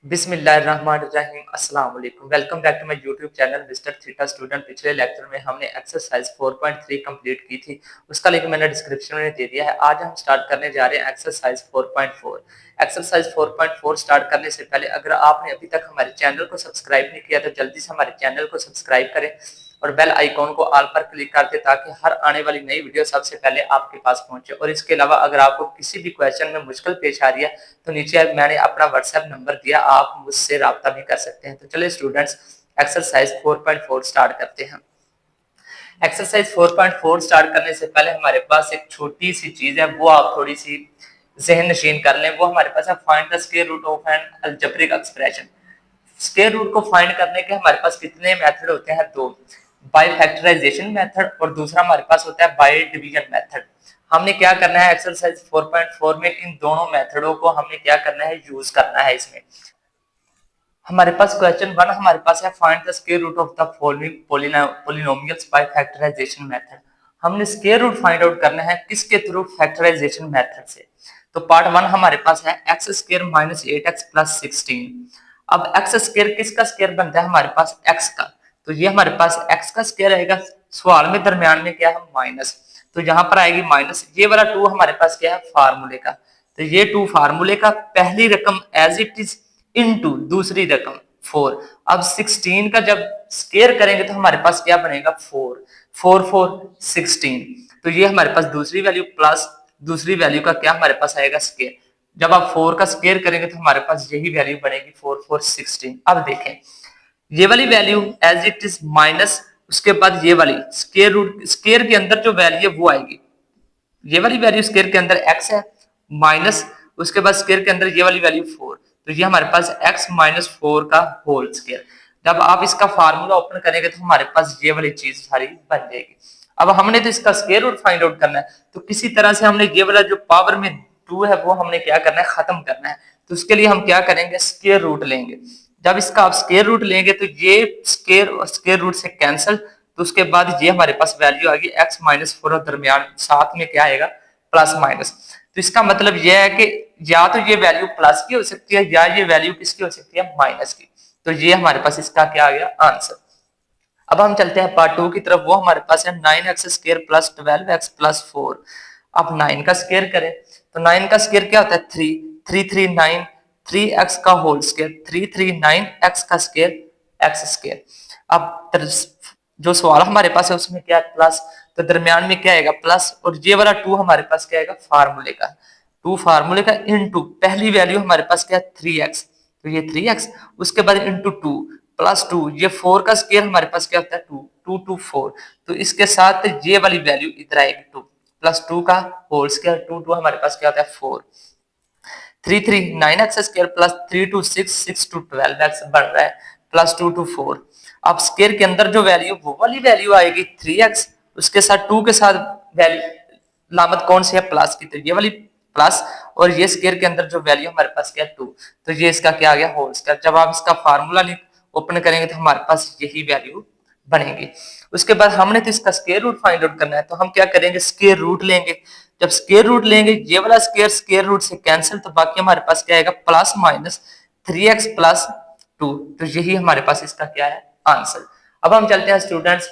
बिस्मिल्लाहिर्रहमानिर्रहीम अस्सलाम वालेकुम। Welcome back to my YouTube channel mister theta student. पिछले लेक्चर में हमने एक्सरसाइज 4.3 कंप्लीट की थी, उसका लिंक मैंने डिस्क्रिप्शन में दे दिया है। आज हम स्टार्ट करने जा रहे हैं एक्सरसाइज 4.4। एक्सरसाइज 4.4 स्टार्ट करने से पहले अगर आपने अभी तक हमारे चैनल को सब्सक्राइब नहीं किया तो जल्दी से हमारे चैनल को सब्सक्राइब करें और बेल आइकॉन को ऑल पर क्लिक कर दे ताकि हर आने वाली नई वीडियो सबसे पहले आपके पास पहुंचे। और इसके अलावा अगर आपको किसी भी क्वेश्चन में मुश्किल पेश आ रही है तो नीचे मैंने अपना व्हाट्सएप नंबर दिया, आप मुझसे राब्ता भी कर सकते हैं। तो चलिए स्टूडेंट्स एक्सरसाइज 4.4 स्टार्ट करते हैं। एक्सरसाइज 4.4 स्टार्ट करने से पहले हमारे पास एक छोटी सी चीज है, वो आप थोड़ी सी जहन नशीन कर लें। वो हमारे पास है find the square root of an algebraic expression. Square root को फाइंड करने के हमारे पास कितने मेथड होते हैं? दो, बाय फैक्टराइजेशन मेथड और दूसरा हमारे पास होता है बाय डिवीजन मेथड। हमने क्या करना है एक्सरसाइज 4.4 में, इन दोनों मेथडों को हमने क्या करना है, यूज करना है। इसमें हमारे पास क्वेश्चन 1 हमारे पास है find the square root of the following polynomials by factorisation method. हमने स्क्वायर रूट फाइंड आउट करना है किसके थ्रू? फैक्टराइजेशन मेथड से। तो पार्ट 1 हमारे पास है x square minus 8x plus 16। अब एक्स स्क्वायर किसका स्क्वायर बनता है? हमारे पास एक्स का। तो ये हमारे पास एक्स का स्क्वायर आएगा। सवाल में दरमियान में क्या है? माइनस। तो यहाँ पर आएगी माइनस। ये वाला 2 हमारे पास क्या है? फार्मूले का। तो ये 2 फार्मूले का, पहली रकम एज इट इज इनटू दूसरी रकम 4। अब 16 का जब स्क्वायर करेंगे तो हमारे पास क्या बनेगा? 4। 4 4 16। तो ये हमारे पास दूसरी वैल्यू प्लस दूसरी वैल्यू का क्या हमारे पास आएगा? स्क्वायर। जब आप 4 का स्क्वायर करेंगे तो हमारे पास यही वैल्यू बनेगी 4 4 16। अब देखें ये वाली value as it is minus, उसके बाद ये वाली स्क्वायर रूट, स्क्वायर के अंदर जो वैल्यू है वो आएगी। ये वाली वैल्यू स्क्वायर के अंदर x है माइनस, उसके बाद स्क्वायर के अंदर ये वाली वैल्यू 4। तो ये हमारे पास x माइनस 4 का होल स्क्वायर। जब आप इसका फार्मूला ओपन करेंगे तो हमारे पास ये वाली चीज सारी बन जाएगी। अब हमने तो इसका स्क्वायर रूट फाइंड आउट करना है, तो किसी तरह से हमने ये वाला जो पावर में 2 है वो हमने क्या करना है? खत्म करना है। तो उसके लिए हम क्या करेंगे? स्क्वायर रूट लेंगे। जब इसका आप स्क्वायर रूट लेंगे तो ये स्क्वायर रूट से कैंसिल, तो उसके बाद ये हमारे पास वैल्यू आ गई x माइनस 4 और दरमियान साथ में क्या आएगा? Plus minus. तो इसका मतलब यह है कि या तो ये वैल्यू प्लस की हो सकती है या ये वैल्यू किसकी हो सकती है? माइनस की। तो ये हमारे पास इसका क्या आ गया? आंसर। अब हम चलते हैं पार्ट 2 की तरफ। वो हमारे पास है 9x square plus 12x plus 4। अब 9 का स्क्वायर करें तो 9 का स्क्वायर क्या होता है? 3 3 3 9, 3x का होल स्क्वायर 3 3 9 x का स्क्वायर x स्क्वायर। अब जो सवाल हमारे पास है उसमें क्या है? प्लस। तो दरमियान में क्या आएगा? प्लस। और ये वाला 2 हमारे पास क्या आएगा? फार्मूले का। 2 फार्मूले का इनटू पहली वैल्यू हमारे पास क्या है? 3x। तो ये 3x, उसके बाद इनटू 2 प्लस 2, ये 4 का स्क्वायर हमारे पास क्या होता है? 2 2 2 4। तो इसके साथ ये वाली वैल्यू इधर आएगी 2 प्लस 2 का होल स्क्वायर 2 2 हमारे पास क्या होता है? 4। 3 3 9x स्क्वायर प्लस 3 2 6 6 2 12x बन रहा है प्लस 2 2 4। अब स्क्वायर के अंदर जो वैल्यू वो वाली वैल्यू आएगी 3x, उसके साथ 2 के साथ वैल्यू लामत कौन सी है? प्लस की। तो ये वाली प्लस, और ये स्क्वायर के अंदर जो वैल्यू हमारे पास क्या है? 2। तो ये इसका क्या आ गया? Whole square. जब आप इसका फार्मूला ओपन करेंगे तो हमारे पास यही वैल्यू बनेगी। उसके बाद हमने तो इसका स्क्वायर रूट फाइंड आउट करना है, तो हम क्या करेंगे? स्क्वायर रूट लेंगे। जब स्क्वायर रूट लेंगे ये वाला स्क्वायर स्क्वायर रूट से कैंसिल, तो बाकी हमारे पास क्या आएगा? Plus minus 3x plus 2। तो यही हमारे पास इसका क्या है? आंसर। अब हम चलते हैं स्टूडेंट्स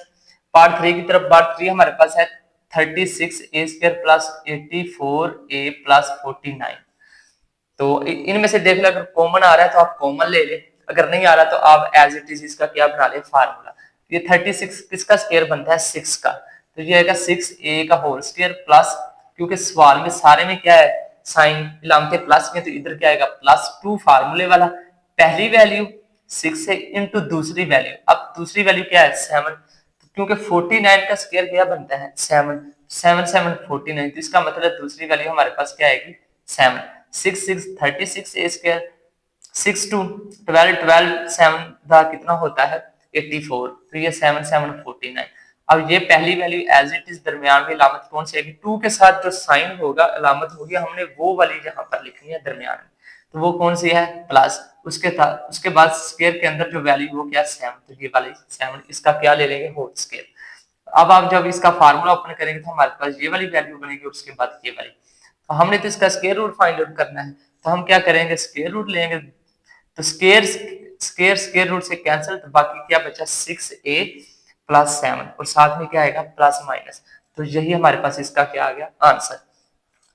पार्ट 3 की तरफ। पार्ट 3 हमारे पास है 36a square plus 84a plus 49। तो इनमें से देख लो, अगर कॉमन आ रहा है तो आप कॉमन ले ले, अगर नहीं आ रहा तो आप एज इट इज इसका क्या बना ले? फार्मूला। ये 36 किसका स्क्वायर बनता है? 6 का। तो ये आएगा 6a का होल स्क्वायर प्लस, क्योंकि सवाल में सारे में क्या है? साइन इलामते प्लस में, तो इधर क्या आएगा? प्लस 2 फार्मूले वाला। पहली वैल्यू 6 है इनटू दूसरी वैल्यू। अब दूसरी वैल्यू क्या है? 7। क्योंकि 49 का स्क्वायर क्या बनता है? 7 7 7 49। तो इसका मतलब दूसरी वैल्यू हमारे पास क्या आएगी? 7। 6 6 36 a स्क्वायर, 6 2 12 12 7 का कितना होता है? 84। तो ये 7 7 49। अब ये पहली वैल्यू एज इट इज दरमियान में अलामत कौन सी आएगी? 2 के साथ जो साइन होगा, अलामत होगी, हमने वो वाली यहाँ पर लिखनी है दरमियान में। तो वो कौन सी है? प्लस। उसके बाद स्क्वायर के अंदर जो वैल्यू वो क्या? 7। तो ये वाली 7, इसका क्या ले लेंगे? Whole square. अब आप जब इसका फार्मूला ओपन करेंगे तो हमारे पास ये वाली वैल्यू बनेगी और उसके बाद ये वाली। तो हमने तो इसका स्क्वायर रूट फाइंड आउट करना है, तो हम क्या करेंगे? स्क्वायर रूट लेंगे। तो स्केयर रूट से कैंसिल, तो बाकी क्या बचा 6a प्लस 7 और साथ में क्या आएगा प्लस माइनस। तो यही हमारे पास इसका क्या आ गया आंसर।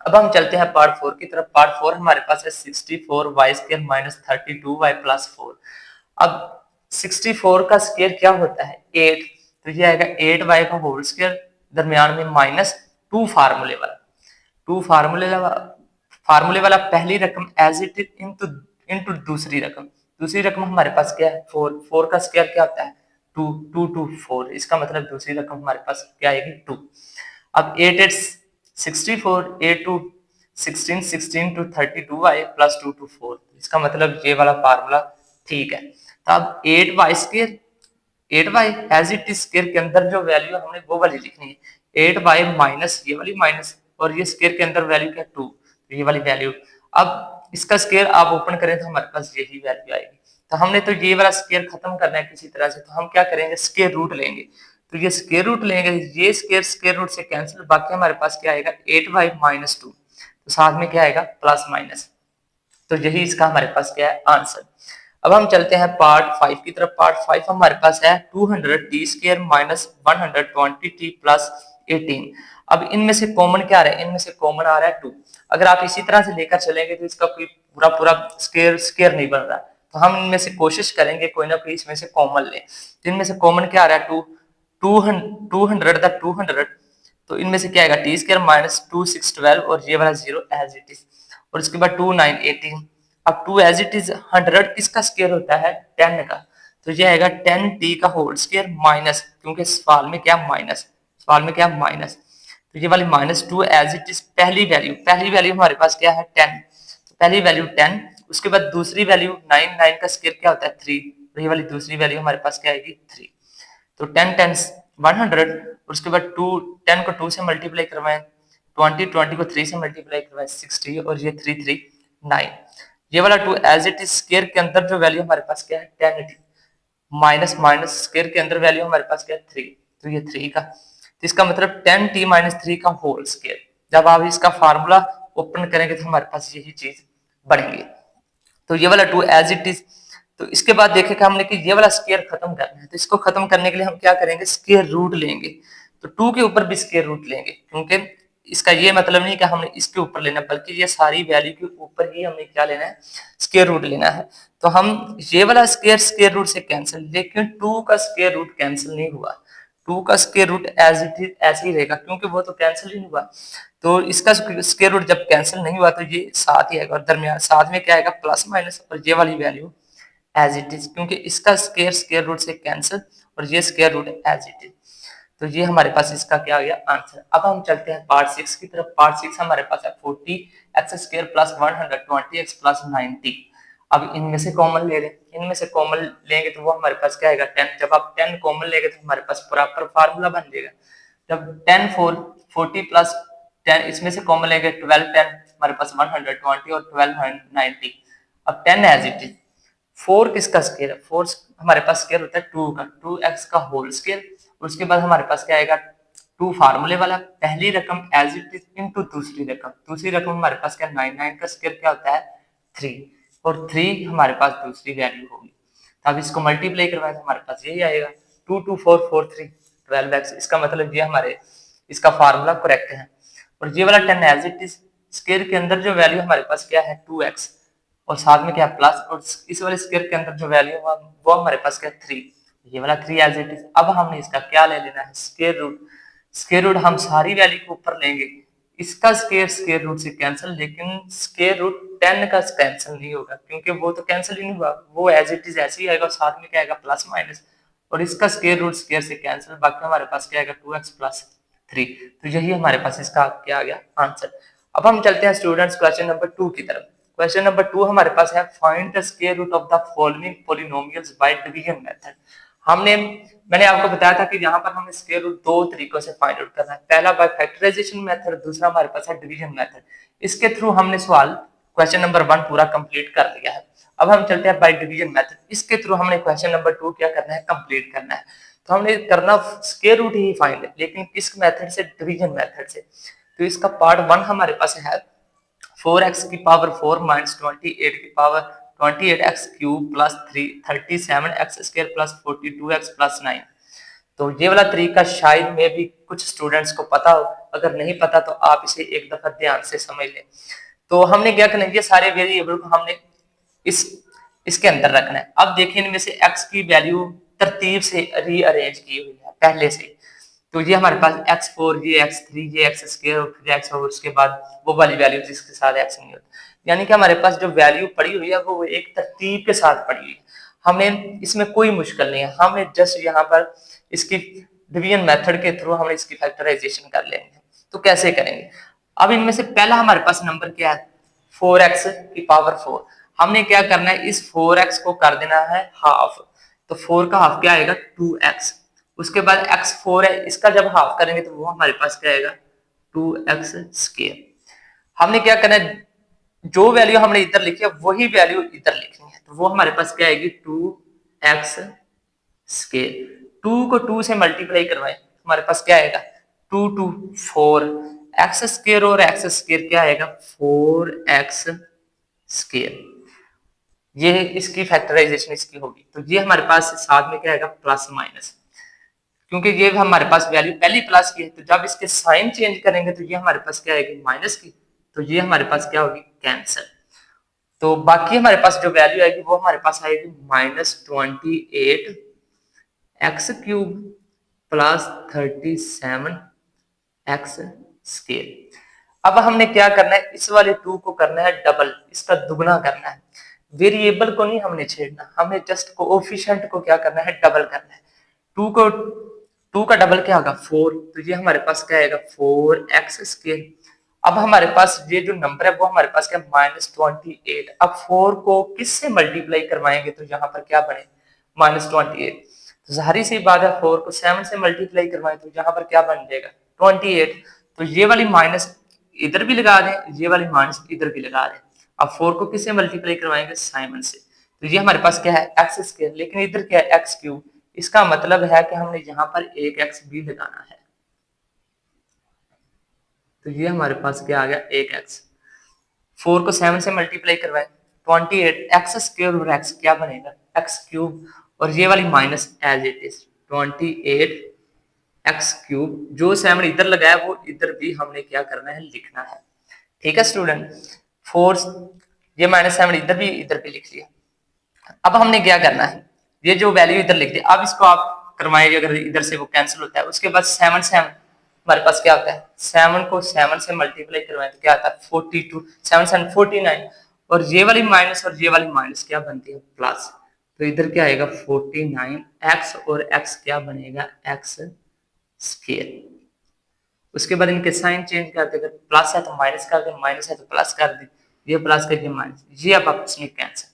अब हम चलते हैं पार्ट 4 की तरफ। पार्ट 4 हमारे पास है 64y² माइनस 32y प्लस 4। अब 64 का स्क्वायर क्या होता है 8, तो ये आएगा 8y का होल स्क्वायर, दरमियान में माइनस 2 फार्मूले वाला, 2 फार्मूले वाला पहली रकम as it is into into दूसरी रकम हमारे पास क्या है 4, 4 का स्क्वायर क्या होता है 2, 2 2 4, इसका मतलब दूसरी रकम हमारे पास क्या आएगी 2। अब 8 8 64, 8 2 16, 16 टू 32y प्लस 2 टू 4, इसका मतलब ये वाला फार्मूला ठीक है। तो अब 8y as it is square के अंदर जो वैल्यू हमने वो वाली लिखनी है 8y माइनस ये वाली माइनस, और ये स्क्वायर के अंदर वैल्यू क्या 2, तो ये वाली वैल्यू। अब इसका स्क्वायर आप ओपन करें तो हमारे पास यही वैल्यू आएगी। तो हमने तो ये वाला स्क्वायर खत्म करना है किसी तरह से, तो हम क्या करेंगे स्क्वायर रूट लेंगे। तो ये स्क्वायर रूट लेंगे, ये स्क्वायर रूट से कैंसिल, बाकी हमारे पास क्या आएगा 8y माइनस 2, तो साथ में क्या आएगा प्लस माइनस। तो यही इसका हमारे पास क्या है आंसर। अब हम चलते हैं पार्ट 5 की तरफ। पार्ट 5 हमारे पास है 200t² माइनस 120t प्लस 18। अब इनमें से कॉमन क्या आ रहा है, इनमें से कॉमन आ रहा है 2। अगर आप इसी तरह से लेकर चलेंगे तो इसका कोई पूरा पूरा स्क्वायर नहीं बन रहा, तो हम इनमें से कोशिश करेंगे कोई ना कोई इसमें से कॉमन ले। तो इनमें से कॉमन क्या आ रहा है 200 तो इनमें से क्या आएगा t² माइनस 2 6 12 और ये वाला 0 एज इट इज, और इसके बाद 2 9 18। अब 2 एज इट इज 100 किसका स्क्वायर होता है 10 का, तो ये आएगा 10t का होल स्क्वायर माइनस, क्योंकि सवाल में क्या माइनस, तो ये वाली माइनस 2 एज इट इज पहली वैल्यू हमारे पास क्या है 10, तो पहली वैल्यू 10, उसके बाद दूसरी वैल्यू 9, 9 का स्क्वायर क्या होता है 3, तो ये वाली दूसरी वैल्यू हमारे पास क्या आएगी 3। तो 10 10 100, उसके बाद 2 10 को 2 से मल्टीप्लाई करवाएं, 20 20 को 3 से मल्टीप्लाई करवाएं 60, और ये 3 3 9। ये वाला 2 एज इट इज स्क्वायर के अंदर जो वैल्यू हमारे पास क्या है 10 माइनस माइनस स्क्वायर के अंदर वैल्यू हमारे पास क्या है 3, तो ये 3 का, तो इसका मतलब 10t माइनस 3 का होल स्क्वायर। जब आप इसका फार्मूला ओपन करेंगे तो हमारे पास यही चीज बनेगी। तो ये वाला 2 एज इट इज। तो इसके बाद देखेगा हमने कि ये वाला स्क्वायर खत्म करना है, तो इसको खत्म करने के लिए हम क्या करेंगे स्क्वायर रूट लेंगे। तो 2 के ऊपर भी स्क्वायर रूट लेंगे, क्योंकि इसका ये मतलब नहीं कि हमने इसके ऊपर लेना, बल्कि ये सारी वैल्यू के ऊपर ही हमने क्या लेना है स्क्वायर रूट लेना है। तो हम ये वाला स्क्वायर रूट से कैंसिल, लेकिन 2 का स्क्वायर रूट कैंसिल नहीं हुआ, 2 का square root as it is ऐसे ही रहेगा, क्योंकि वो तो कैंसिल ही नहीं हुआ। तो इसका स्क्वायर रूट जब कैंसिल नहीं हुआ तो ये साथ ही आएगा, और दरमियान साथ में क्या आएगा प्लस माइनस, और ये वाली वैल्यू एज इट इज, क्योंकि इसका स्क्वायर रूट से कैंसिल और ये square root as it is. तो ये हमारे पास इसका क्या आ गया आंसर। अब हम चलते हैं पार्ट 6 की तरफ। पार्ट 6 हमारे पास है 40x² प्लस 120x प्लस 90। अब इनमें से कॉमन ले लें, इनमें से कॉमन लेंगे तो वो हमारे पास क्या आएगा 10। जब आप 10 कॉमन लेंगे तो हमारे पास प्रॉपर फार्मूला बन जाएगा। जब 10 40 प्लस 10 इसमें से कॉमन लेंगे 12 10 हमारे पास 120 और 12 90। अब 10 एज इट इज, 4 किसका स्क्वायर है 4 हमारे पास स्क्वायर होता है 2 का, 2x का होल स्क्वायर, उसके बाद हमारे पास क्या आएगा 2 फार्मूले वाला पहली रकम एज इट इज इनटू दूसरी रकम हमारे पास क्या 9 9 का स्क्वायर क्या होता है 3, और 3 हमारे पास दूसरी वैल्यू होगी। तो अब इसको मल्टीप्लाई करवाएं तो हमारे पास यही आएगा 2 2 4 4 3 12x। इसका मतलब ये हमारे इसका फार्मूला करेक्ट है। और ये वाला 10 एज इट इज स्क्वायर के अंदर जो वैल्यू हमारे पास क्या है 2x, और साथ में क्या प्लस, और इस वाले स्क्वायर के अंदर जो वैल्यू है वो हमारे पास क्या 3, ये वाला 3 एज इट इज। अब हमने इसका क्या ले लेना है स्क्वायर रूट। स्क्वायर रूट हम सारी वैल्यू को ऊपर लेंगे, इसका स्क्वायर रूट से कैंसिल, लेकिन स्क्वायर रूट 10 का कैंसिल नहीं होगा, क्योंकि वो तो कैंसिल ही नहीं हुआ, वो एज इट इज ऐसे ही आएगा, साथ में क्या आएगा प्लस माइनस, और इसका स्क्वायर रूट स्क्वायर से कैंसिल, बाकी हमारे पास क्या आएगा 2x प्लस 3। तो यही हमारे पास इसका क्या आ गया आंसर। अब हम चलते हैं स्टूडेंट्स क्वेश्चन नंबर 2 की तरफ। क्वेश्चन नंबर 2 हमारे पास है find the square root of the following polynomials by division method. मैंने आपको बताया था कि यहाँ पर हमें स्क्वायर रूट 2 तरीकों से फाइंड आउट करना है, पहला बाय फैक्टराइजेशन मेथड, दूसरा हमारे पास है डिवीजन मेथड। इसके थ्रू हमने सवाल क्वेश्चन नंबर 1 पूरा कंप्लीट कर लिया है। अब हम चलते हैं बाय डिवीजन मेथड, इसके थ्रू हमने क्वेश्चन नंबर 2 क्या करना है कंप्लीट करना है। तो हमने करना स्क्वायर रूट ही फाइंड, लेकिन किस मेथड से डिवीजन मेथड से। तो इसका पार्ट 1 हमारे पास है 4x की पावर 4 माइनस 28 की power 28x³ plus 37x² plus 42x+9। तो ये वाला तरीका शायद में भी कुछ स्टूडेंट्स को पता हो, अगर नहीं पता तो आप इसे एक दफा ध्यान से समझ लें। तो हमने क्या करना है, ये सारे वेरिएबल को हमने इसके अंदर रखना है। अब देखिए इनमें से x की वैल्यू तरतीब से रीअरेंज की हुई है पहले से। तो ये हमारे पास x4, ये x3, ये x² और फिर x और उसके बाद वो वाली वैल्यू जिसके साथ x नहीं होता। यानी कि हमारे पास जो वैल्यू पड़ी हुई है वो एक तरतीब के साथ पड़ी हुई है। हमें इसमें कोई मुश्किल नहीं है, हमें जस्ट यहाँ पर इसकी डिवीजन मेथड के थ्रू हमें इसकी फैक्टराइजेशन कर लेंगे। तो कैसे करेंगे? अब इनमें से पहला हमारे पास नंबर क्या है, 4x की पावर 4। हमने क्या करना है, इस 4x को कर देना है हाफ। तो 4 का हाफ क्या आएगा, 2x। उसके बाद x4 है, इसका जब हाफ करेंगे तो वो हमारे पास क्या आएगा, 2x²। हमने क्या करना है, जो वैल्यू हमने इधर लिखी है वही वैल्यू इधर लिखनी है। तो वो हमारे पास क्या आएगी, 2x²। 2 को 2 से मल्टीप्लाई करवाएं, हमारे पास क्या आएगा, 2 2 4। x² और x² क्या आएगा, 4x²। ये इसकी फैक्टराइजेशन इसकी होगी। तो ये हमारे पास साथ में क्या आएगा, प्लस माइनस, क्योंकि ये हमारे पास वैल्यू पहली प्लस की है। तो जब इसके साइन चेंज करेंगे तो ये हमारे पास क्या आएगी, माइनस की। तो ये हमारे पास क्या होगी, कैंसल। तो बाकी हमारे पास जो वैल्यू आएगी वो हमारे पास आएगी -28x³ प्लस 37x²। अब हमने क्या करना है, इस वाले 2 को करना है डबल, इसका दुगना करना है। वेरिएबल को नहीं हमने छेड़ना, हमें जस्ट कोएफिशिएंट को क्या करना है, डबल करना है। 2 का डबल क्या होगा, 4। तो ये हमारे पास क्या आएगा, 4x²। अब हमारे पास ये जो नंबर है वो हमारे पास क्या, -28। अब 4 को किससे मल्टीप्लाई करवाएंगे तो यहाँ पर क्या बने, -28। तो जाहिर सी बात है 4 को 7 से मल्टीप्लाई करवाएं तो यहाँ पर क्या बन जाएगा, 28। तो ये वाली माइनस इधर भी लगा दें, ये वाली माइनस इधर भी लगा दें। अब 4 को किससे मल्टीप्लाई करवाएंगे, 7 से। तो ये हमारे पास क्या है, x²। लेकिन इधर क्या है, x³। इसका मतलब है कि हमने यहाँ पर एक x भी लगाना है। तो ये हमारे पास क्या आ गया, एक x। 4 को 7 से मल्टीप्लाई करवाएं, 28 x² और x क्या बनेगा, x³। और ये वाली minus as it is 28x³ जो 7 इधर लगाया वो इधर भी हमने क्या करना है, लिखना है। ठीक है स्टूडेंट, 4 ये -7 इधर भी लिख लिया। अब हमने क्या करना है, ये जो वैल्यू इधर लिख दी, अब इसको आप करवाएं, अगर इधर से वो कैंसिल होता है। उसके बाद 7 हमारे पास क्या होता है, 7 को 7 से मल्टीप्लाई करवाएं तो क्या आता है, 42। 7 7 49। और ये वाली माइनस और ये वाली माइनस क्या बनती है, प्लस। तो इधर क्या आएगा, 49x और x क्या बनेगा, x²। उसके बाद इनके साइन चेंज करते, अगर प्लस है तो माइनस कर दे, माइनस है तो प्लस कर दे, ये प्लस कर, ये माइनस, ये अब आपस में कैंसिल।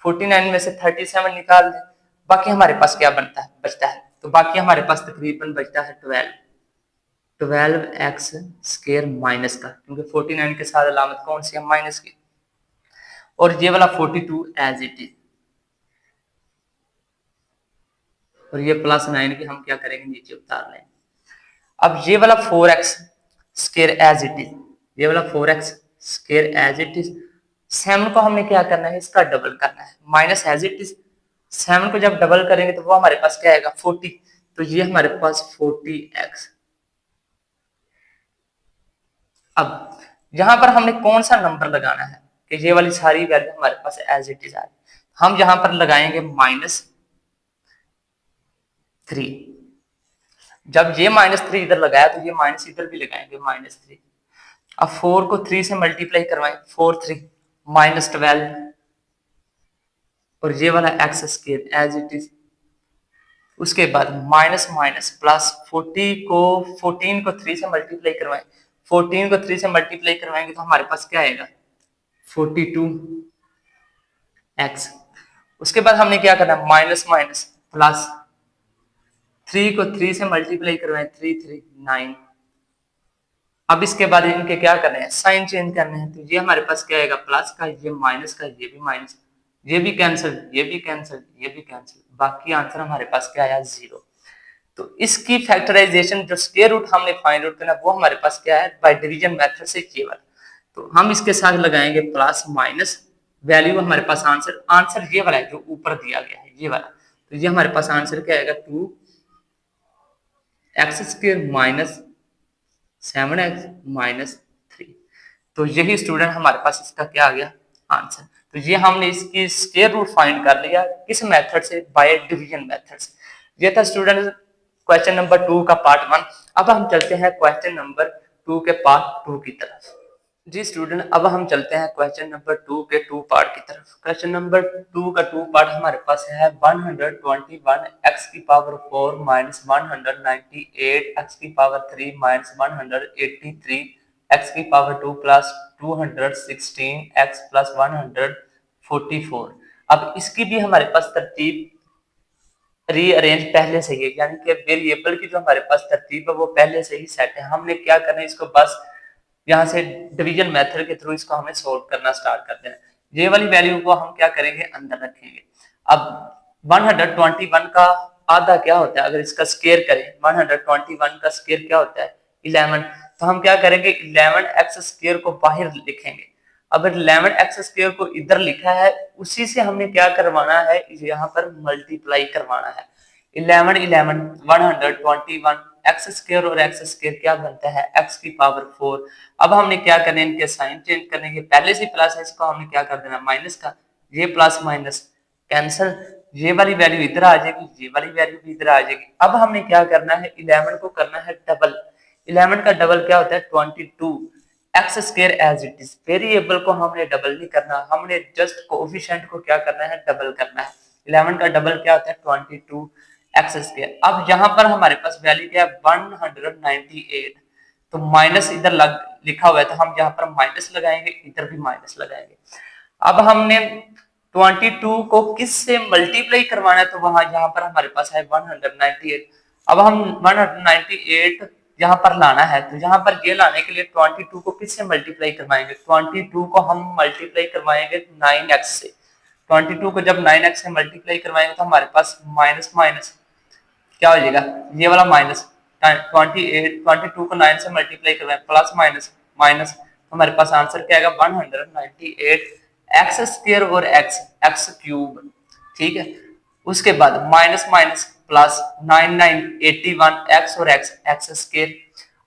49 में से 37 निकाल दे, बाकी हमारे पास क्या बचता है। तो बाकी हमारे पास तकरीबन बचता है 12x² माइनस का, क्योंकि 49 के साथ अलामत कौन सी है, माइनस की। और ये वाला 42 एज इट इज। और ये +9 की हम क्या करेंगे, नीचे उतार लेंगे। अब ये वाला 4x² एज इट इज, ये वाला 4x² एज इट इज। 7 को हमने क्या करना है, इसका डबल करना है, माइनस एज इट इज। 7 को जब डबल करेंगे तो वो हमारे पास क्या आएगा, 40। तो ये हमारे पास 40x। अब यहां पर हमने कौन सा नंबर लगाना है कि ये वाली सारी वैल्यू हमारे पास एज इट इज आ रही, हम यहां पर लगाएंगे -3। जब ये -3 इधर लगाया तो ये माइनस इधर भी लगाएंगे, -3। अब 4 को 3 से मल्टीप्लाई करवाएं, 4 3 -12। और ये वाला x² एज इट इज। उसके बाद माइनस माइनस प्लस 14 को 3 से मल्टीप्लाई करवाएं, 14 को 3 से मल्टीप्लाई करवाएंगे तो हमारे पास क्या आएगा, 42x। उसके बाद हमने क्या करना है, माइनस माइनस प्लस 3 को 3 से मल्टीप्लाई करवाएं, 3 3 9। अब इसके बाद इनके क्या करने हैं, साइन चेंज करने हैं। तो ये हमारे पास क्या आएगा, प्लस का, ये माइनस का, ये भी माइनस, ये भी कैंसिल, ये भी कैंसिल, ये भी कैंसिल। बाकी आंसर हमारे पास क्या आया, 0। तो इसकी फैक्टराइजेशन जो स्क्वायर रूट हमने फाइंड आउट करना वो हमारे पास क्या है, बाय डिवीजन मेथड से केवल। तो हम इसके साथ लगाएंगे प्लस माइनस, वैल्यू हमारे पास आंसर आंसर ये वाला है जो ऊपर दिया गया है, ये वाला। तो ये हमारे पास आंसर क्या आएगा, 2x² माइनस 7x माइनस 3। तो यही स्टूडेंट हमारे पास इसका क्या आ गया, आंसर। तो ये हमने इसकी स्क्वायर रूट फाइंड कर लिया, किस मेथड से, बाय डिवीजन मेथड से। ये था स्टूडेंट क्वेश्चन नंबर 2 का पार्ट 1। अब हम चलते हैं क्वेश्चन नंबर 2 के पार्ट 2 की तरफ। जी स्टूडेंट, अब हम चलते हैं क्वेश्चन नंबर 2 के 2 पार्ट की तरफ। क्वेश्चन नंबर 2 का 2 पार्ट हमारे पास है 121 x की पावर 4 माइनस 198 x की पावर 3 माइनस 183 x की पावर 2 प्लस 216 x प्लस 144। अब इसकी भी हमारे पास तरतीब रीअरेंज पहले से ही है, यानी कि वेरिएबल की जो हमारे पास तरतीब है वो पहले से ही सेट है। हमने क्या करना है, इसको बस यहाँ से डिवीजन मेथड के थ्रू इसको हमें सोल्व करना स्टार्ट कर देना। ये वाली वैल्यू को हम क्या करेंगे, अंदर रखेंगे। अब 121 का आधा क्या होता है, अगर इसका स्क्वायर करें, 121 का स्क्वायर क्या होता है, 11। तो हम क्या करेंगे, 11x² को बाहर लिखेंगे। अब 11x² को इधर लिखा है, उसी से हमने क्या करवाना है, यहाँ पर मल्टीप्लाई करवाना है। 11 11 121 x² और x² क्या बनता है, x की पावर 4। अब हमने क्या करना है, इनके साइन चेंज करने के, पहले से प्लस है, इसको हमने क्या कर देना, माइनस का। ये प्लस माइनस कैंसिल, ये वाली वैल्यू इधर आ जाएगी, ये वाली वैल्यू भी इधर आ जाएगी। अब हमने क्या करना है, 11 को करना है डबल। 11 का डबल क्या होता है, 22 x² as it is. Variable को हमने डबल नहीं करना, हमने जस्ट कोएफिशिएंट को क्या करना है, डबल करना है। 11 का डबल क्या होता है, 22 x²। अब यहाँ पर हमारे पास वैल्यू क्या है, 198। तो माइनस इधर लिखा हुआ है, तो हम यहाँ पर माइनस लगाएंगे, इधर भी माइनस लगाएंगे। अब हमने 22 को किस से मल्टीप्लाई करवाना है, तो वहां यहाँ पर हमारे पास है 198। अब हम 198 यहाँ पर लाना है, तो यहाँ पर ये लाने के लिए 22 को किस से मल्टीप्लाई करवाएंगे, 22 को हम मल्टीप्लाई करवाएंगे 9x से। 22 को जब 9x से मल्टीप्लाई करवाएंगे तो हमारे पास माइनस माइनस क्या हो जाएगा, ये वाला माइनस 22 को 9 से मल्टीप्लाई करवाएं, प्लस माइनस माइनस, हमारे पास आंसर क्या आएगा, 198 x² और x³ ठीक है। उसके बाद माइनस माइनस प्लस 9981 x और x²।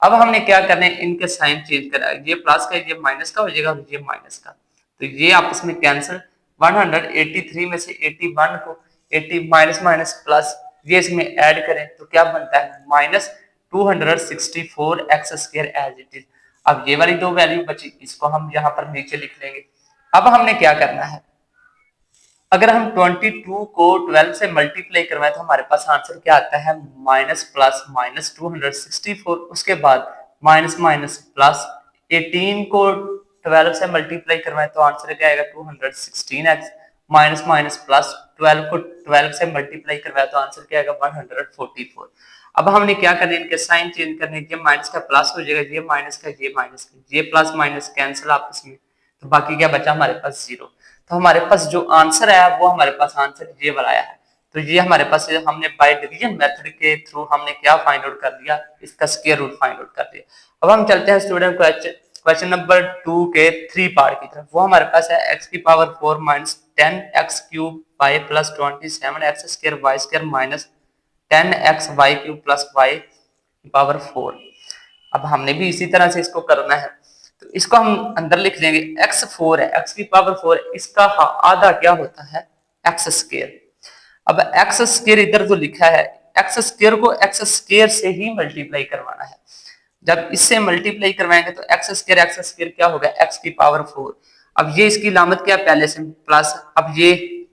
अब हमने क्या करना है, इनके साइन चेंज करा, ये प्लस का ये माइनस का हो जाएगा और ये माइनस का, तो ये आपस में कैंसिल। 183 में से 81 को 80 माइनस माइनस प्लस ये इसमें ऐड करें तो क्या बनता है, minus 264 x² as it is. अब ये वाली दो वैल्यू बची, इसको हम यहाँ पर नीचे लिख लेंगे। अब हमने क्या करना है, अगर हम 22 को 12 से मल्टीप्लाई करवाएं तो हमारे पास आंसर क्या आता है, माइनस प्लस माइनस 264। उसके बाद माइनस माइनस प्लस 18 को 12 से मल्टीप्लाई करवाएं तो आंसर क्या आएगा, 216x माइनस माइनस प्लस 12 को 12 से मल्टीप्लाई करवाया तो आंसर क्या आएगा, 144। अब हमने क्या करना है, इनके साइन चेंज करने, ये माइनस का प्लस हो जाएगा, ये माइनस का ये माइनस का, ये प्लस माइनस कैंसिल आपस में, तो बाकी क्या बचा हमारे पास, जीरो। तो हमारे पास जो आंसर आया वो हमारे पास आंसर ये वाला आया है। तो ये हमारे पास हमने बाय डिवीजन मेथड के थ्रू हमने क्या फाइंड आउट कर लिया, इसका स्क्वायर रूट फाइंड आउट कर लिया। अब हम चलते हैं स्टूडेंट क्वेश्चन नंबर 2 के 3 पार्ट की तरफ। वो हमारे पास है x की power 4 minus 10x³ y plus 27x² y² minus 10xy³ plus y की पावर 4। अब हमने भी इसी तरह से इसको करना है, तो इसको हम अंदर लिख लेंगे, x4 है, x की पावर 4, इसका आधा क्या होता है, x²। अब x² इधर जो लिखा है, x² को x² से ही मल्टीप्लाई करवाना है। जब इससे मल्टीप्लाई करवाएंगे तो x² क्या होगा, x की पावर 4। अब ये इसकी लामत क्या, पहले से प्लस, अब ये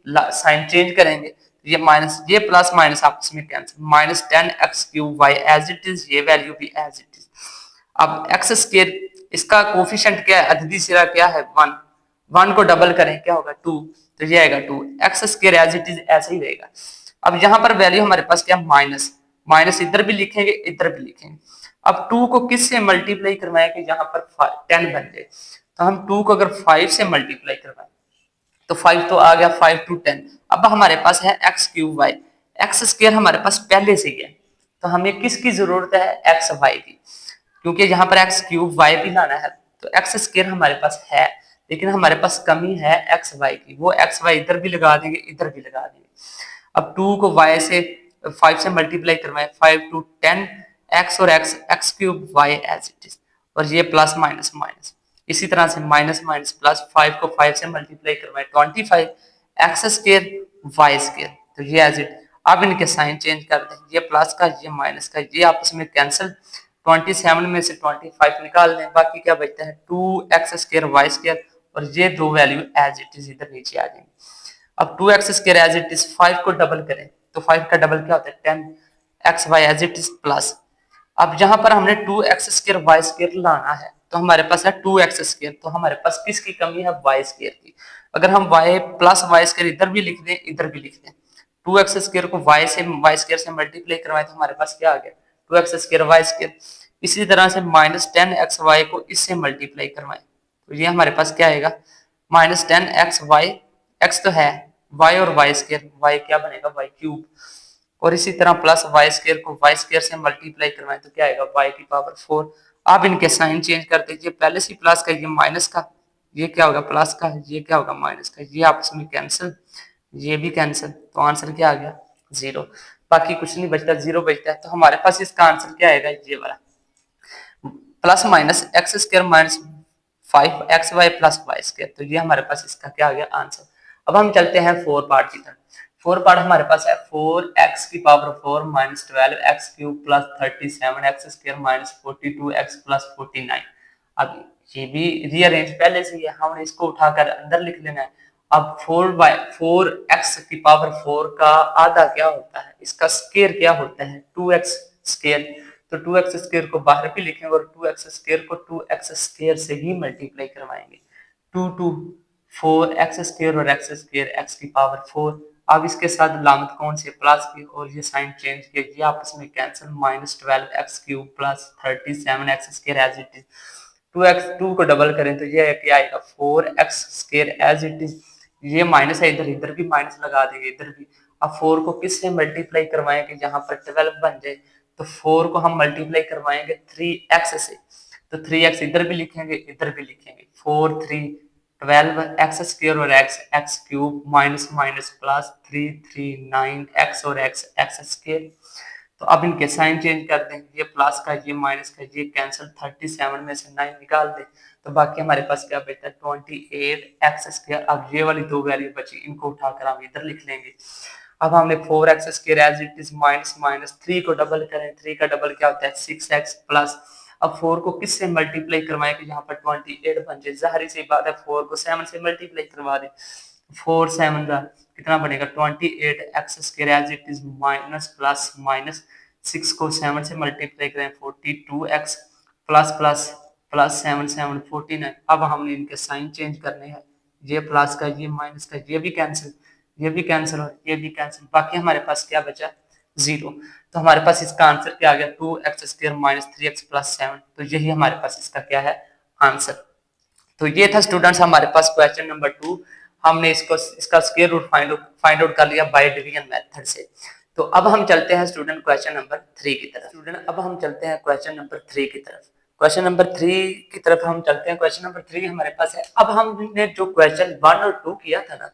साइन चेंज करेंगे, ये माइनस, ये प्लस माइनस आपस में cancel, minus 10x³ y as it is, ये वैल्यू भी एज इट इज। अब x², इसका कोफिशिएंट क्या है, अददी सिरा क्या है, 1, 1 को डबल करें क्या होगा, 2, तो ये आएगा 2, x² एज इट इज ऐसे ही रहेगा। अब यहाँ पर वैल्यू हमारे पास क्या, माइनस माइनस, इधर भी लिखेंगे इधर भी लिखेंगे। अब 2 को किस से मल्टीप्लाई करवाएं कि यहाँ पर 10 बन जाए, तो हम 2 को अगर 5 से मल्टीप्लाई करवाएं तो 5 तो आ गया, 5 to 10। अब हमारे पास है x³ y, x² हमारे पास पहले से ही है, तो हमें किसकी जरूरत है, xy की, क्योंकि यहाँ पर x³ y भी लाना है, तो x² हमारे पास है, लेकिन हमारे पास कमी है एक्स वाई की, वो एक्स वाई इधर भी लगा देंगे, इधर भी लगा देंगे। अब 2 को y से 5 से मल्टीप्लाई करवाएं, 5 टू 10 x और x cube y as it is, और ये प्लस माइनस माइनस। इसी तरह से माइनस माइनस प्लस, 5 को 5 से मल्टीप्लाई करवाएं, 25 x स्क्वायर y स्क्वायर, तो ये एज इट। अब इनके साइन चेंज कर दें, ये प्लस का ये माइनस का, ये आपस में कैंसिल, 27 में से 25 निकाल दें, बाकी क्या बचता है 2x स्क्वायर y स्क्वायर, और ये दो वैल्यू एज इट इज इधर नीचे आ जाएंगे। अब 2x square as it is, 5 को डबल करें तो 5 का डबल क्या होता है 10xy as it is plus. अब जहां पर हमने 2x स्क्वायर y स्क्वायर लाना है तो हमारे पास है 2x स्क्वायर, तो हमारे पास किसकी कमी है y स्क्वायर की। अगर हम y प्लस वाई स्क्वायर इधर भी लिख दें, इधर भी लिख दें, 2x स्क्वायर को y स्क्वायर से मल्टीप्लाई करवाएं तो हमारे पास क्या आ गया 2x स्क्वायर y स्क्वायर। इसी तरह से माइनस 10xy को इससे मल्टीप्लाई करवाएं तो ये हमारे पास क्या आएगा माइनस 10xy, x तो है, y और y स्क्वायर, y क्या बनेगा y क्यूब, और इसी तरह प्लस वाई स्क्वायर को वाई स्क्वायर से मल्टीप्लाई करवाएं तो क्या आएगा y की पावर 4। आप इनके साइन चेंज कर दीजिए, पहले से प्लस का ये माइनस का, ये क्या होगा प्लस का, ये क्या होगा माइनस का, ये आपस में कैंसिल, ये भी कैंसिल, तो आंसर क्या आ गया 0। बाकी कुछ नहीं बचता, 0 बचता है, तो हमारे पास इसका आंसर क्या आएगा ये वाला, plus minus x square minus 5xy plus y square, तो ये हमारे पास इसका क्या आ गया आंसर। अब हम चलते हैं 4 पार्ट की तरफ। 4 पार्ट हमारे पास है 4x की power 4 minus 12x cube plus 37x square minus 42x plus 49। अब ये भी रीअरेंज पहले से ही है, हमने इसको उठाकर अंदर लिख लेना है। अब 4x की पावर 4 का आधा क्या होता है, इसका स्क्वायर क्या होता है 2x स्क्वायर, तो 2x स्क्वायर को बाहर भी लिखेंगे और 2x स्क्वायर को 2x स्क्वायर से ही मल्टीप्लाई करवाएंगे, 2 टू 4x स्क्वायर और x स्क्वायर x की पावर 4। अब इसके साथ लामत कौन सी प्लस की, और ये साइन चेंज किया, ये आपस में cancel, minus 12x cube plus 37x square as it is, 2 को डबल करें तो ये क्या आएगा 4x square as it is, ये माइनस है इधर, इधर भी माइनस लगा देंगे, इधर भी। अब 4 को किससे मल्टीप्लाई करवाएंगे जहां पर 12 बन जाए, तो 4 को हम मल्टीप्लाई करवाएंगे 3x से, तो 3x इधर भी लिखेंगे, इधर भी लिखेंगे, 4 3 12 x स्क्वायर और x cube minus minus plus 3 3 9 x और x स्क्वायर। तो अब इनके साइन चेंज कर दें, ये प्लस का ये माइनस का ये कैंसिल, 37 में से 9 निकाल दें तो बाकी हमारे पास क्या बचता है 28x स्क्वायर। अब ये वाली दो वैल्यू बची, इनको उठाकर हम इधर लिख लेंगे। अब हमने 4x square as it is minus minus 3 को डबल करें, 3 का डबल क्या होता है 6x प्लस। अब 4 को किससे मल्टीप्लाई करवाएं कि यहाँ पर 28 बन जाए, जाहिर सी बात है 4 को 7 से मल्टीप्लाई करवा दें, 4 7 का कितना बनेगा 28x square as it is minus plus minus 6 को 7 से मल्टीप्लाई करें 42x प्लस प्लस प्लस 7 7 49। अब हमने इनके साइन चेंज करने हैं, ये प्लस का ये माइनस का ये भी कैंसिल, ये भी कैंसिल और ये भी कैंसिल, बाकी हमारे पास क्या बचा 0। तो हमारे पास इसका आंसर क्या आ गया 2x square minus 3x plus 7, तो यही हमारे पास इसका क्या है आंसर। तो ये था स्टूडेंट्स हमारे पास क्वेश्चन नंबर 2। हमने इसका स्क्वायर रूट फाइंड आउट कर लिया बाय डिवीजन मेथड से। तो अब हम चलते हैं स्टूडेंट क्वेश्चन नंबर 3 की तरफ। स्टूडेंट अब हम चलते हैं क्वेश्चन नंबर 3 की तरफ। क्वेश्चन नंबर 3 की तरफ हम चलते हैं। क्वेश्चन नंबर 3 हमारे पास है। अब हमने जो क्वेश्चन 1 और 2 किया था ना,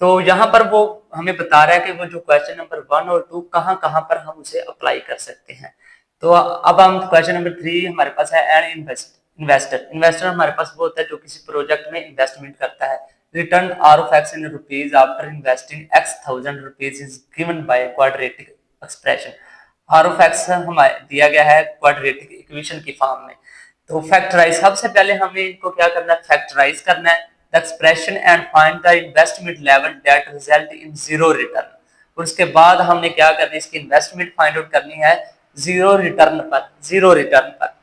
तो यहाँ पर वो हमें बता रहा है कि वो जो क्वेश्चन नंबर 1 और 2 कहाँ पर हम उसे अप्लाई कर सकते हैं। तो अब हम क्वेश्चन नंबर 3 हमारे पास है एन इन्वेस्टर हमारे पास वो होता है जो किसी प्रोजेक्ट में इन्वेस्टमेंट करता है। Return R of x in rupees after investing x thousand rupees is given by quadratic expression. R of x हमारे दिया गया है क्वाड्रेटिक इक्वेशन की फॉर्म में। तो फैक्टराइज, सबसे पहले हमें इनको क्या करना है फैक्टराइज करना है the expression and find the investment level that result in zero return. और उसके बाद हमने क्या करना है इसकी इन्वेस्टमेंट फाइंड आउट करनी है जीरो रिटर्न पर।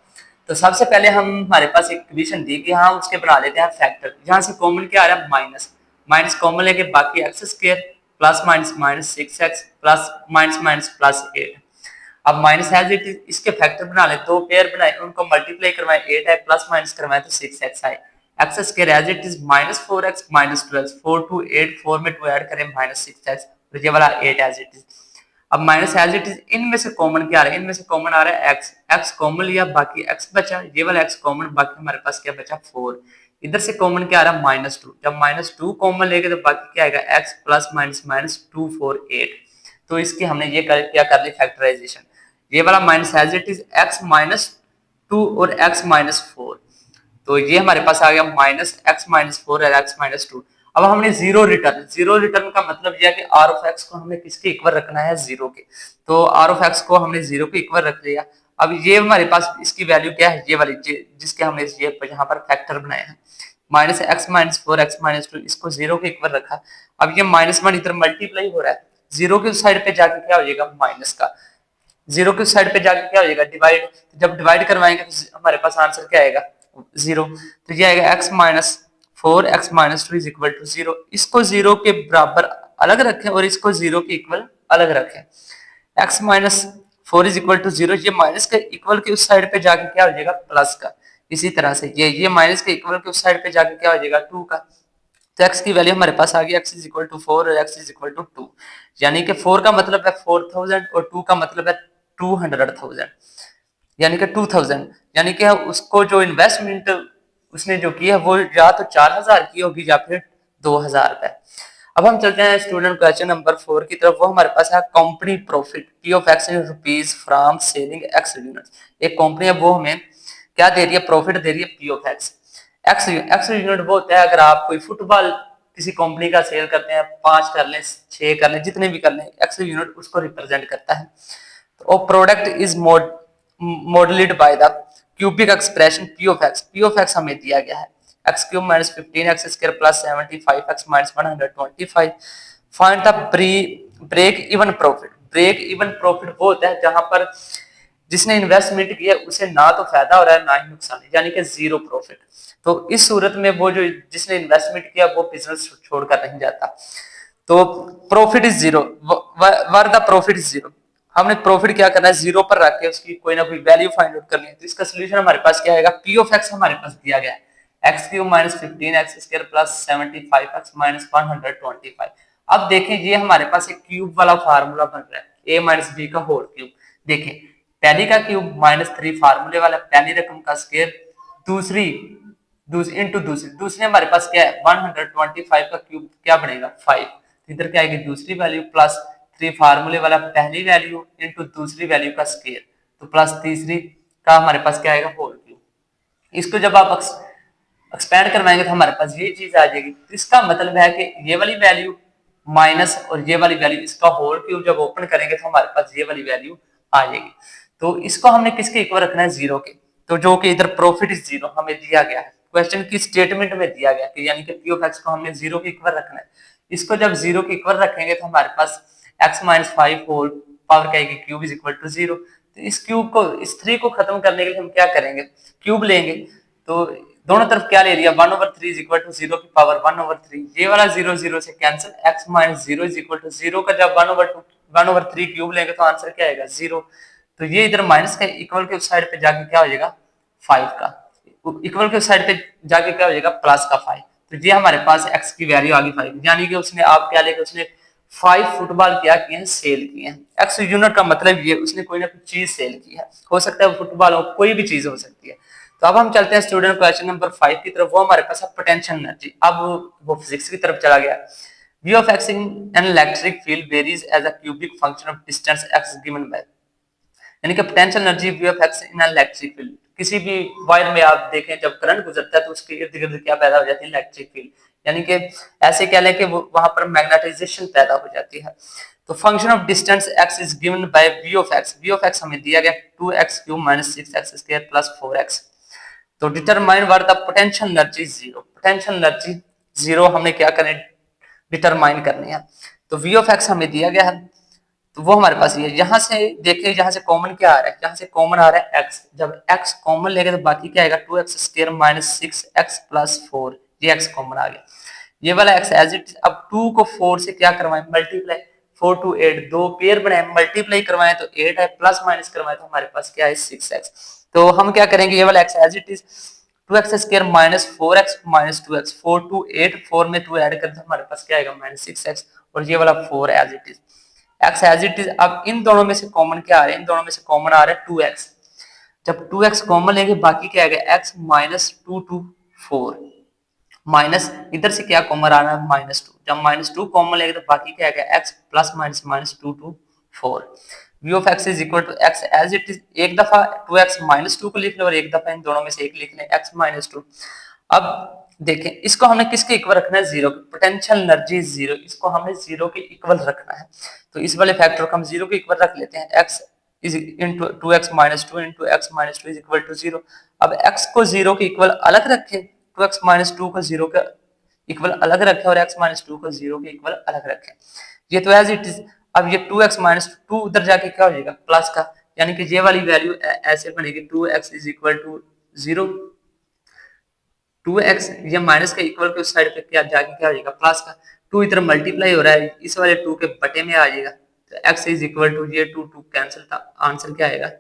तो सबसे पहले हम हमारे पास एक इक्वेशन दी कि हाँ उसके बना लेते हैं फैक्टर। यहाँ से कॉमन क्या आ रहा है माइनस कॉमन लेके बाकी x square plus minus minus 6x plus minus minus plus 8। अब माइनस एज इट इज इसके फैक्टर बना ले, दो पेयर बनाए उनको मल्टीप्लाई करवाए 8 है प्लस माइनस करवाए तो 6x आए। X square as it is minus 4x minus 12 4 to 8 4 में 2 ऐड करें माइनस 6x और ये वाला 8 एज इट इज। अब माइनस एज इट इज इनमें से कॉमन क्या आ रहा है, इनमें से कॉमन आ रहा है एक्स कॉमन लिया बाकी एक्स बचा, ये वाला एक्स कॉमन बाकी हमारे पास क्या बचा 4। इधर से कॉमन क्या आ रहा है -2, जब -2 कॉमन लेंगे तो बाकी क्या आएगा x प्लस माइनस माइनस 2 4 8। तो इसकी हमने ये क्या कर ली फैक्टराइजेशन, ये वाला minus as it is x-2 और x-4, तो ये हमारे पास आ गया -x-4 और x-2। अब हमने जीरो रिटर्न का मतलब यह है कि r ऑफ x को हमें किसके इक्वल रखना है, जीरो के, तो r ऑफ x को हमने जीरो के इक्वल रख लिया। अब ये हमारे पास इसकी वैल्यू क्या है, ये वाली जिसके हमने ये यहाँ पर फैक्टर बनाया है -x-4 x-2, इसको जीरो के इक्वल रखा। अब ये -1 इधर मल्टीप्लाई हो रहा है, जीरो के उस साइड पे जाके क्या हो जाएगा माइनस का, जीरो के साइड पे जाके क्या हो जाएगा डिवाइड, जब डिवाइड करवाएंगे तो हमारे पास आंसर क्या आएगा जीरो, तो ये आएगा x-4 x-2 is equal to zero. इसको जीरो के बराबर अलग रखें और इसको जीरो के इक्वल अलग रखें, x-4 is equal to zero, ये माइनस के इक्वल के उस साइड पे जाके क्या हो जाएगा प्लस का, इसी तरह से ये माइनस के इक्वल के उस साइड पे जाके क्या हो जाएगा 2 का, तो x की वैल्यू हमारे पास आ गई x इज इक्वल टू 4 और x इज इक्वल टू 2, यानी कि 4 का मतलब है 4000 और 2 का मतलब है 200,000, यानी कि 2000, यानी कि उसको जो इन्वेस्टमेंट उसने जो की है वो या तो 4000 की होगी या फिर 2000 रुपए। अब हम चलते हैं स्टूडेंट क्वेश्चन नंबर 4 की तरफ, वो हमारे पास है company profit P of x in rupees from selling x units. एक कंपनी है वो हमें क्या दे रही है, प्रॉफिट दे रही है P of x. X unit वो होता है अगर आप कोई फुटबॉल किसी कंपनी का सेल करते हैं, 5 कर लें 6 कर लें जितने भी कर लें, एक्स यूनिट उसको रिप्रेजेंट करता है। तो product is modelled by the cubic expression P of x, P of x हमें दिया गया है x cube minus 15 x square plus 75 x minus 125। Find the break even profit, break even profit वो होता है जहां पर जिसने इन्वेस्टमेंट किया उसे ना तो फायदा हो रहा है ना ही नुकसान, यानी कि जीरो प्रॉफिट। तो इस सूरत में वो जो जिसने इन्वेस्टमेंट किया वो बिजनेस छोड़कर नहीं जाता। तो profit is zero, were the profit is zero, हमने प्रॉफिट क्या करना है जीरो पर रख के उसकी कोई ना कोई वैल्यू फाइंड आउट करनी है। तो इसका सोल्यूशन हमारे पास क्या आएगा, पी ऑफ एक्स हमारे पास दिया गया है x cube minus 15 x square plus 75 x minus 125। अब देखें ये हमारे पास एक क्यूब वाला फार्मूला बन रहा है a माइनस बी का होल क्यूब। देखें पहली का क्यूब -3 फार्मूले वाला पहली रकम का स्क्वायर, दूसरी इंटू दूसरी हमारे पास क्या है 125 का क्यूब क्या बनेगा 5, इधर क्या आएगी दूसरी वैल्यू प्लस 3 फार्मूले वाला पहली वैल्यू इंटू दूसरी वैल्यू का स्क्वायर, तो प्लस तीसरी का हमारे पास क्या आएगा होल क्यूब। इसको जब आप एक्सपेंड करवाएंगे तो हमारे पास ये चीज आ जाएगी। तो इसका मतलब है कि ये वाली वैल्यू माइनस और ये वाली वैल्यू, इसका होल क्यूब जब ओपन करेंगे तो हमारे पास ये वाली वैल्यू आ जाएगी। तो इसको हमने किसके इक्वल रखना है जीरो के, तो जो कि इधर प्रॉफिट इज जीरो हमें दिया गया है क्वेश्चन की स्टेटमेंट में दिया गया कि यानी कि पी ऑफ एक्स को हमने जीरो के इक्वल रखना है। इसको जब जीरो के इक्वल रखेंगे तो हमारे पास x माइनस 5 होल पावर क्या आएगी cube is equal to zero. तो इस क्यूब को इस 3 को खत्म करने के लिए हम क्या करेंगे क्यूब लेंगे, तो दोनों तरफ क्या ले लिया 1/3 इज इक्वल टू 0 की पावर 1/3, ये वाला 0 0 से cancel, x minus 0 is equal to 0 का जब 1/3 क्यूब लेंगे तो आंसर क्या आएगा 0। तो ये इधर माइनस का इक्वल के उस साइड पे जाके क्या हो जाएगा 5 का, इक्वल के उस साइड पे जाके क्या हो जाएगा प्लस का 5। तो ये हमारे पास x की वैल्यू आ गई 5, यानी कि उसने आप क्या लेके उसने 5 फुटबॉल क्या किए हैं सेल किए हैं। एक्स यूनिट का मतलब ये उसने कोई ना कोई चीज सेल की है, हो सकता है फुटबॉल हो कोई भी चीज हो सकती है। तो अब हम चलते हैं स्टूडेंट क्वेश्चन नंबर 5 की तरफ, वो हमारे पास है पोटेंशियल एनर्जी। अब वो फिजिक्स की तरफ चला गया। v of x in an electric field varies as a cubic function of distance x given by, यानी कि potential energy v of x in an electric field, किसी भी वायर में आप देखें जब करंट गुजरता है तो उसके इर्द गिर्द क्या पैदा हो जाती है इलेक्ट्रिक फील्ड, यानी कि ऐसे कह लें कि वहां पर मैग्नेटाइजेशन पैदा हो जाती है। तो function of distance x is given bye v of x हमें दिया गया 2x cube minus 6x square plus 4x। तो determine what the potential energy zero, potential energy zero हमने क्या करना है डिटरमाइन करनी है। तो v of x हमें दिया गया है, तो वो हमारे पास ये यहां से देखिए यहां से कॉमन क्या आ रहा है, यहां से कॉमन आ रहा है x, जब x कॉमन लेंगे तो बाकी क्या आएगा 2x square minus 6x plus 4, ये x कॉमन आ गया, ये वाला x एज इट। अब 2 को 4 से क्या करवाएं मल्टीप्लाई, 4 to 8 दो पेयर बनाए मल्टीप्लाई करवाएं तो 8 है, प्लस माइनस करवाएं तो हमारे पास क्या है 6x। तो हम क्या करेंगे ये वाला x as it is 2x square minus 4x minus 2x, 4 to 8 4 में 2 ऐड कर दो हमारे पास क्या आएगा माइनस 6x, और ये वाला 4 as it is x as it is. अब इन दोनों में से कॉमन क्या आ रहा है, इन दोनों में से कॉमन आ रहा है 2x, जब 2x कॉमन लेंगे बाकी क्या आएगा x माइनस 2 to 4, माइनस इधर से क्या कॉमन आ रहा है -2, जब -2 कॉमन लेंगे तो बाकी क्या आएगा x plus minus -2 to 4। v of x is equal to x as it is, एक दफा 2x -2 को लिख लो और एक दफा इन दोनों में से एक लिख लें x -2। अब देखें इसको हमने किसके इक्वल रखना है, जीरो। पोटेंशियल एनर्जी जीरो, इसको हमने जीरो के इक्वल रखना है। तो इस वाले फैक्टर को हम जीरो के इक्वल रख लेते हैं, x is into 2x -2 into x -2 is equal to zero. अब x को जीरो के इक्वल अलग रखें, 2x -2 को जीरो के इक्वल अलग रखें और x -2 को जीरो के इक्वल अलग रखें। ये तो एज इट इज। अब ये 2x -2 उधर जाके क्या हो जाएगा, प्लस का, यानी कि ये वाली वैल्यू ऐसे बनेगी 2x is equal to zero. 2x ये माइनस के इक्वल के उस साइड पे क्या जाके क्या हो जाएगा, प्लस का। 2 इधर मल्टीप्लाई हो रहा है, इस वाले 2 के बटे में आ जाएगा, तो x इज इक्वल टू ये 2 2 कैंसिल था, आंसर क्या आएगा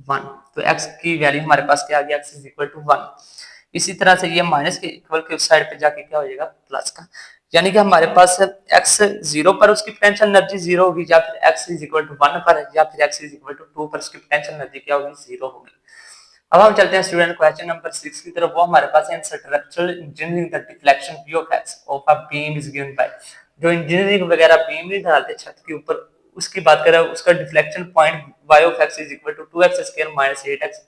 1। तो x की वैल्यू हमारे पास क्या आ गया, x इज इक्वल टू 1। इसी तरह से ये माइनस के इक्वल के उस साइड पे जाके क्या हो जाएगा, प्लस का, यानी कि हमारे पास x 0 पर उसकी पोटेंशियल एनर्जी 0 होगी, या फिर x इज इक्वल टू 1 पर, या फिर x इज इक्वल टू 2 पर उसकी पोटेंशियल एनर्जी क्या होगी, 0 होगी। अब हम चलते हैं स्टूडेंट क्वेश्चन नंबर 6 की तरफ। वो हमारे पास है structural engineering the deflection v of x of a beam is given by. जो इंजीनियरिंग वगैरह बीम नहीं डालते छत के ऊपर, उसकी बात करें, उसका deflection point y of x is equal to 2x square minus 8x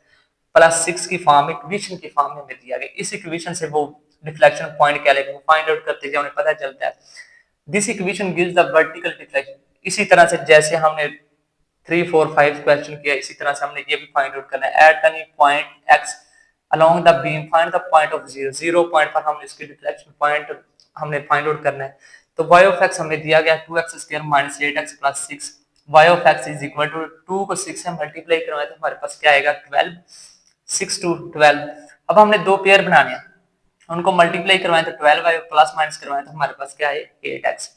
plus 6 की फॉर्म, इक्वेशन की फॉर्म में दिया गया। इस इक्वेशन से वो डिफ्लेक्शन पॉइंट क्या लेंगे, फाइंड आउट करते हैं, उन्हें पता चलता है this equation gives the vertical deflection. इसी तरह से जैसे हमने 3 4 5 क्वेश्चन किया, इसी तरह से हमने ये भी फाइंड आउट करना है। At any point x along the beam find the point of zero. Zero point पर हमने इसकी डिफ्लेक्शन पॉइंट हमने फाइंड आउट करना है। तो y ऑफ x हमें दिया गया 2x square minus 8x plus 6। y of x is equal to 2 को 6 से मल्टीप्लाई करवाए तो हमारे पास क्या आएगा 12, 6 to 12। अब हमने दो पेयर बनाने हैं, उनको मल्टीप्लाई करवाएं तो 12y प्लस माइनस करवाएं तो हमारे पास क्या है 8x।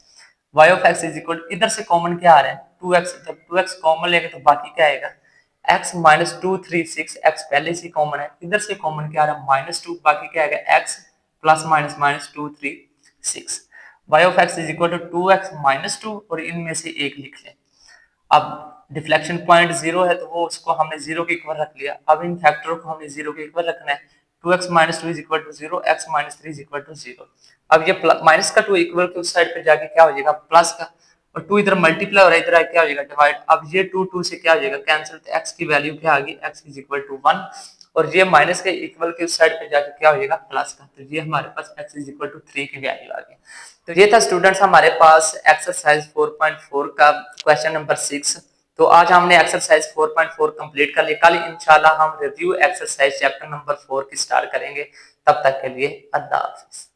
y of x is equal, इधर से कॉमन क्या आ रहा है 2x, जब 2x कॉमन लेंगे तो बाकी क्या आएगा x माइनस 2 3 6, x पहले से कॉमन है, इधर से कॉमन क्या आ रहा है -2, बाकी क्या आएगा x plus minus minus 2 3 6। y of x is equal to 2x minus 2 और इनमें से एक लिख लें। अब डिफ्लेक्शन पॉइंट 0 है तो वो उसको हमने 0 के इक्वल रख लिया। अब इन फैक्टरों को हमने 0 के इक्वल रखना है। 2x minus 2 is equal to 0, x minus 3 is equal to 0। अब ये माइनस का 2 इक्वल के उस साइड पे जाके क्या हो जाएगा प्लस का, और 2 इधर मल्टीप्लाई हो रहा है, इधर क्या हो जाएगा डिवाइड। अब ये 2 2 से क्या हो जाएगा कैंसिल, तो x की वैल्यू क्या आ गई, x इज इक्वल टू 1, और ये माइनस के इक्वल के उस साइड पे जाके क्या हो जाएगा प्लस का, तो ये हमारे पास x इज इक्वल टू 3 की वैल्यू आ गई। तो ये था स्टूडेंट्स हमारे पास एक्सरसाइज 4.4 का क्वेश्चन नंबर 6। तो आज हमने एक्सरसाइज 4.4 कंप्लीट कर लिया। कल इंशाल्लाह हम रिव्यू एक्सरसाइज चैप्टर नंबर 4 की स्टार्ट करेंगे। तब तक के लिए अल्लाह हाफिज।